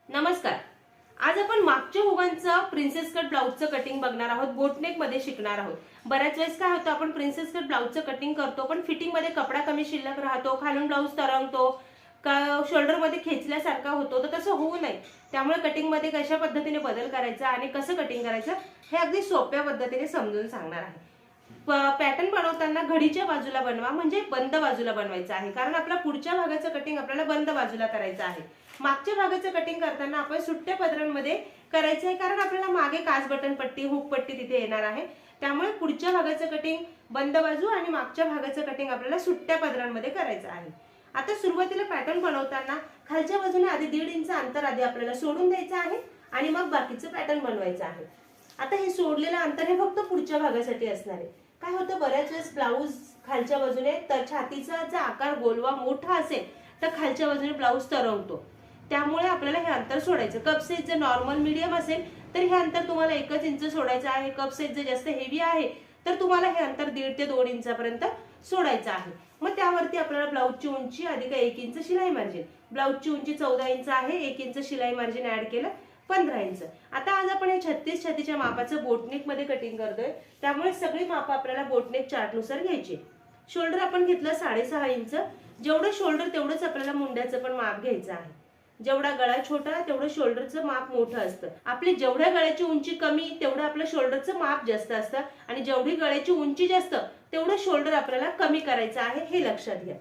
नमस्कार. आज आपण मागच्या हुगांचं प्रिन्सेस कट ब्लाउजचं कटिंग बघणार आहोत. बोटनेक मध्ये शिकणार आहोत. बऱ्याच वेळेस काय होतं, आपण प्रिन्सेस कट ब्लाउजचं कटिंग करतो पण फिटिंग मध्ये कपडा कमी शिल्लक राहतो, खालून ब्लाउज तरंगतो का शोल्डर मध्ये खेचल्यासारखा होतो. तर तसं होऊ नये त्यामुळे कटिंग मध्ये कशा पद्धतीने बदल करायचा आणि कसं कटिंग करायचं हे अगदी सोप्या पद्धतीने समजून सांगणार आहे. पॅटर्न बनवताना घडीच्या बाजूला बनवा, म्हणजे बंद बाजूला बनवायचं आहे. कारण आपला पुढच्या भागाचं कटिंग आपल्याला बंद बाजूला करायचं आहे. मागच्या भागाचं कटिंग करताना आपण सुट्ट्या पदरांमध्ये करायचं आहे, कारण आपल्याला मागे काच बटन पट्टी, हुक पट्टी तिथे येणार आहे. त्यामुळे पुढच्या भागाचं कटिंग बंद बाजू आणि मागच्या भागाचं कटिंग आपल्याला सुट्ट्या पदरांमध्ये करायचं आहे. आता सुरुवातीला पॅटर्न बनवताना खालच्या बाजूने आधी 1.5 इंच अंतर आधी आपल्याला सोडून द्यायचं आहे आणि मग बाकीचं पॅटर्न बनवायचं आहे. आता हे सोडलेलं अंतर हे फक्त पुढच्या भागासाठी असणार आहे. काय होतं, बऱ्याच वेळेस ब्लाऊज खालच्या बाजूने तर छातीचा जर आकार गोलवा मोठा असेल तर खालच्या बाजूने ब्लाऊज तरंगतो. त्यामुळे आपल्याला हे अंतर सोडायचं. कप साईज जर नॉर्मल मीडियम असेल तर हे अंतर तुम्हाला 1 इंच सोडायचं आहे. कप साईज जर जास्त हेवी आहे तर तुम्हाला हे अंतर 1.5 ते 2 इंचापर्यंत सोडायचं आहे. मग त्यावरती आपल्याला ब्लाऊजची उंची अधिक 1 इंच शिलाई मार्जिन, ब्लाऊजची उंची 14 इंच आहे, 1 इंच शिलाई मार्जिन ऍड केलं 15 इंच. आता आज आपण हे 36 छातीच्या मापाचं बोटनेक मध्ये कटिंग करतोय, त्यामुळे सगळी माप आपल्याला बोटनेक चार्ट नुसार घ्यायची. शोल्डर आपण घेतलं 6.5 इंच. जेवढं शोल्डर तेवढंच आपल्याला मुंड्याचं पण माप घ्यायचं आहे. जेवढा गळा छोटा तेवढं शोल्डरचं माप मोठं असतं. आपली जेवढ्या गळ्याची उंची कमी तेवढं आपलं शोल्डरचं माप जास्त असतं आणि जेवढी गळ्याची उंची जास्त तेवढं शोल्डर आपल्याला कमी करायचं आहे, हे लक्षात घ्या.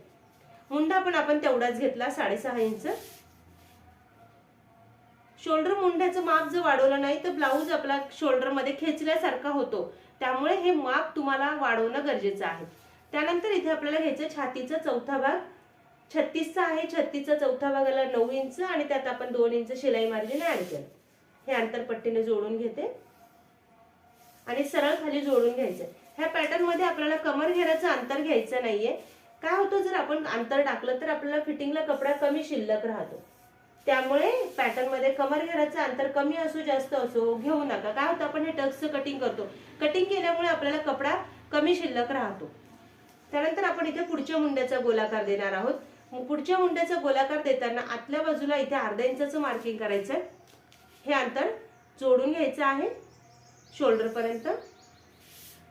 मुंडा पण आपण तेवढाच घेतला 6.5 इंच. शोल्डर मुंड्याचं माप जर वाढवलं नाही तर ब्लाऊज आपला शोल्डर मध्ये खेचल्यासारखा होतो. त्यामुळे हे माप तुम्हाला वाढवणं गरजेचं आहे. त्यानंतर इथे आपल्याला घ्यायचं छातीचा चौथा भाग. 36चा आहे, 36चा चौथा भागाला 9 इंच आणि त्यात आपण 2 इंच शिलाई मार्जिन ऍड केलं. हे अंतर पट्टीने जोडून घेते आणि सरळ खाली जोडून घ्यायचं. ह्या पॅटर्न मध्ये आपल्याला कमर घेराचं अंतर घ्यायचं नाहीये. काय होतं, जर आपण अंतर टाकलं तर आपल्याला फिटिंगला कपडा कमी शिल्लक राहतो. त्यामुळे पॅटर्न मध्ये कमर घेराचं अंतर कमी असो जास्त असो घेऊ नका. काय होतं, आपण हे टक्सचं कटिंग करतो, कटिंग केल्यामुळे आपल्याला कपडा कमी शिल्लक राहतो. त्यानंतर आपण इथे पुढच्या मुंड्याचा गोलाकार देणार आहोत. पुढच्या मुंड्याचा गोलाकार देताना आतल्या बाजूला इथे अर्धा इंचाचं मार्किंग करायचं. हे अंतर जोडून घ्यायचं आहे शोल्डर पर्यंत.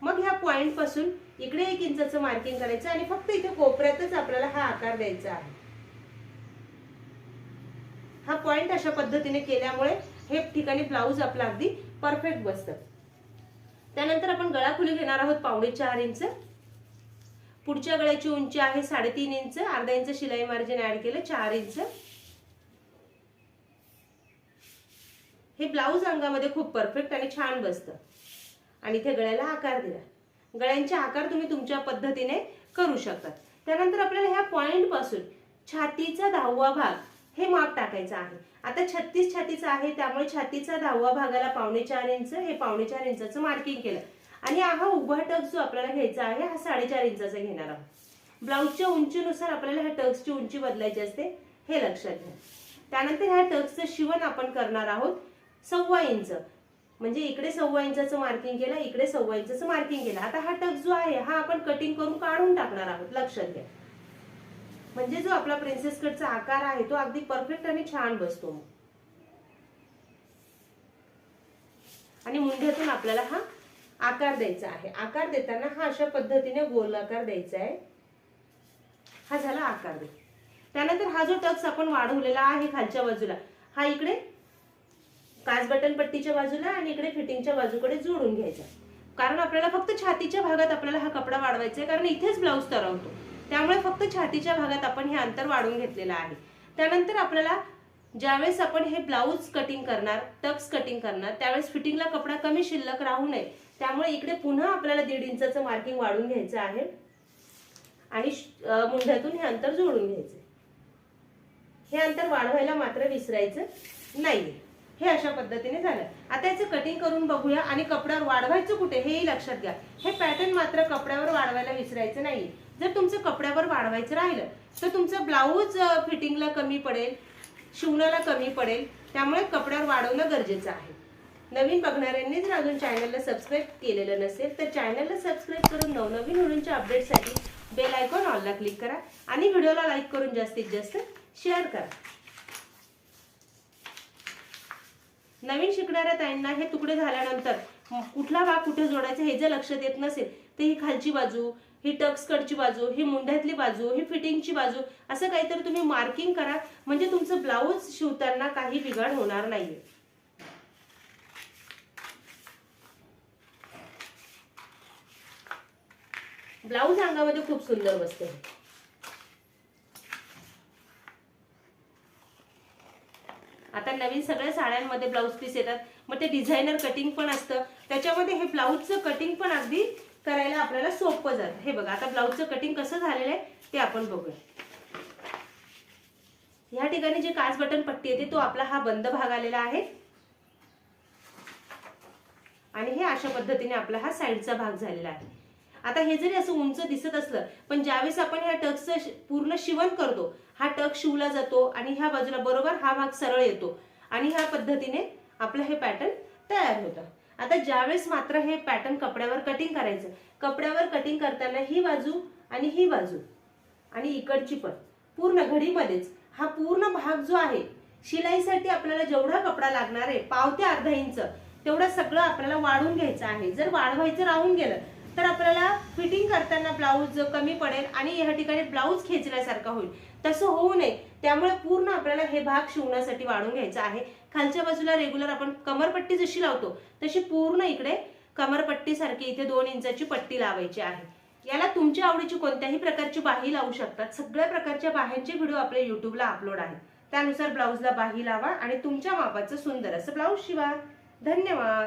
मग ह्या पॉइंट पासून इकडे 1 इंचाचं मार्किंग करायचं आणि फक्त इथे कोपऱ्यातच आपल्याला हा आकार द्यायचा आहे. हा पॉइंट अशा पद्धतीने केल्यामुळे हे ठिकाणी ब्लाऊज आपला अगदी परफेक्ट बसतं. त्यानंतर आपण गळा खुली घेणार आहोत 4.5 इंच. पुढच्या गळ्याची उंची आहे 3.5 इंच, अर्धा इंच शिलाई मार्जिन ऍड केलं 4 इंच. हे ब्लाऊज अंगामध्ये खूप परफेक्ट आणि छान बसतं. आणि इथे गळ्याला आकार दिला. गळ्यांचे आकार तुम्ही तुमच्या पद्धतीने करू शकता. त्यानंतर आपल्याला ह्या पॉइंट पासून छातीचा 10वा भाग हे माप टाकायचं आहे. आता 36 छातीचा आहे त्यामुळे छातीचा 10वा भागाला 4.5 इंच, हे 4.5 इंचाचं मार्किंग केलं. आणि हा उभा टक्स जो आपल्याला घ्यायचा आहे हा 4.5 इंचाचा घेणार आहोत. ब्लाऊजच्या उंचीनुसार आपल्याला ह्या टक्सची उंची बदलायची असते, हे लक्षात घ्या. त्यानंतर ह्या टक्सचं शिवण आपण करणार आहोत 1.25 इंच, म्हणजे इकडे 1.25 इंचाचं मार्किंग केलं, इकडे 1.25 इंचाचं मार्किंग केलं. आता हा टक्स जो आहे हा आपण कटिंग करून काढून टाकणार आहोत, लक्षात घ्या. म्हणजे जो आपला प्रिन्सेस कटचा आकार आहे तो अगदी परफेक्ट आणि छान बसतो. आणि मुंड्यातून आपल्याला हा आकार द्यायचा आहे. आकार देताना हा अशा पद्धतीने गोल आकार द्यायचा आहे. हा झाला आकार. त्यानंतर हा जो टक्स आपण वाढवलेला आहे खालच्या बाजूला, हा इकडे काच बटन पट्टीच्या बाजूला आणि इकडे फिटिंगच्या बाजूकडे जोडून घ्यायचा. कारण आपल्याला फक्त छातीच्या भागात आपल्याला हा कपडा वाढवायचा आहे, कारण इथेच ब्लाऊज तरंगतो. त्यामुळे फक्त छातीच्या भागात आपण हे अंतर वाढवून घेतलेलं आहे. त्यानंतर आपल्याला ज्यावेळेस आपण हे ब्लाऊज कटिंग करणार, टक्स कटिंग करणार, त्यावेळेस फिटिंगला कपडा कमी शिल्लक राहू नये. त्यामुळे इकडे पुन्हा आपल्याला 1.5 इंचाचं मार्किंग वाढवून घ्यायचं आहे आणि मुंड्यातून हे अंतर जोडून घ्यायचं. हे अंतर वाढवायला मात्र विसरायचं नाही. हे अशा पद्धतीने झालं. आता याचं कटिंग करून बघूया आणि कपड्यावर वाढवायचं कुठे हेही लक्षात घ्या. हे पॅटर्न मात्र कपड्यावर वाढवायला विसरायचं नाही. जर तुमचं कपड्यावर वाढवायचं राहिलं तर तुमचं ब्लाऊज फिटिंगला कमी पडेल, शिवण्याला कमी पडेल. त्यामुळे कपड्यावर वाढवणं गरजेचं आहे. नवीन बघणाऱ्यांनी जर अजून चॅनलला सबस्क्राइब केलेलं नसेल तर चॅनलला सबस्क्राइब करून नवनवीन व्हिडिओच्या अपडेटसाठी बेल आयकॉन ऑलला क्लिक करा आणि व्हिडिओला लाईक करून जास्तीत जास्त शेअर करा. नवीन शिकणाऱ्या ताईंना हे तुकडे झाल्यानंतर कुठला भाग कुठे जोडायचा हे जर लक्षात येत नसेल तर ही खालची बाजू, ही टक्स कटची बाजू, ही मुंढ्यातली बाजू, ही फिटिंगची बाजू असं काहीतरी तुम्ही मार्किंग करा, म्हणजे तुमचं ब्लाऊज शिवताना काही बिघाड होणार नाहीये. ब्लाऊज अंगामध्ये खूप सुंदर बसते. आता नवीन सगळ्या साड्यांमध्ये ब्लाऊज पीस येतात, मग ते डिझायनर कटिंग पण असतं, त्याच्यामध्ये हे ब्लाऊजचं कटिंग पण अगदी करायला आपल्याला सोपं जातं. हे बघा आता ब्लाऊजचं कटिंग कसं झालेलं आहे ते आपण बघूया. या ठिकाणी जे काच बटन पट्टी येते तो आपला हा बंद भाग आलेला आहे आणि हे अशा पद्धतीने आपला हा साईडचा भाग झालेला आहे. आता हे जरी असं उंच दिसत असलं पण ज्यावेळेस आपण ह्या टक्सचं पूर्ण शिवण करतो, हा टक शिवला जातो आणि ह्या बाजूला बरोबर हा भाग सरळ येतो आणि ह्या पद्धतीने आपलं हे पॅटर्न तयार होतं. आता ज्यावेळेस मात्र हे पॅटर्न कपड्यावर कटिंग करायचं, कपड्यावर कटिंग करताना ही बाजू आणि ही बाजू आणि इकडची पण पूर्ण घडीमध्येच हा पूर्ण भाग जो आहे शिलाईसाठी आपल्याला जेवढा कपडा लागणार आहे पाव ते अर्धा इंच तेवढं सगळं आपल्याला वाढून घ्यायचं आहे. जर वाढवायचं राहून गेलं तर आपल्याला फिटिंग करताना ब्लाऊज कमी पडेल आणि या ठिकाणी ब्लाऊज खेचल्यासारखा होईल. तसं होऊ नये त्यामुळे पूर्ण आपल्याला हे भाग शिवण्यासाठी वाढून घ्यायचा आहे. खालच्या बाजूला रेग्युलर आपण कमरपट्टी जशी लावतो तशी पूर्ण इकडे कमरपट्टी सारखी इथे 2 इंचाची पट्टी लावायची आहे. याला तुमच्या आवडीची कोणत्याही प्रकारची बाही लावू शकतात. सगळ्या प्रकारच्या बाह्यांचे व्हिडिओ आपल्या युट्यूबला अपलोड आहेत. त्यानुसार ब्लाऊजला बाही लावा आणि तुमच्या मापाचं सुंदर असं ब्लाऊज शिवा. धन्यवाद.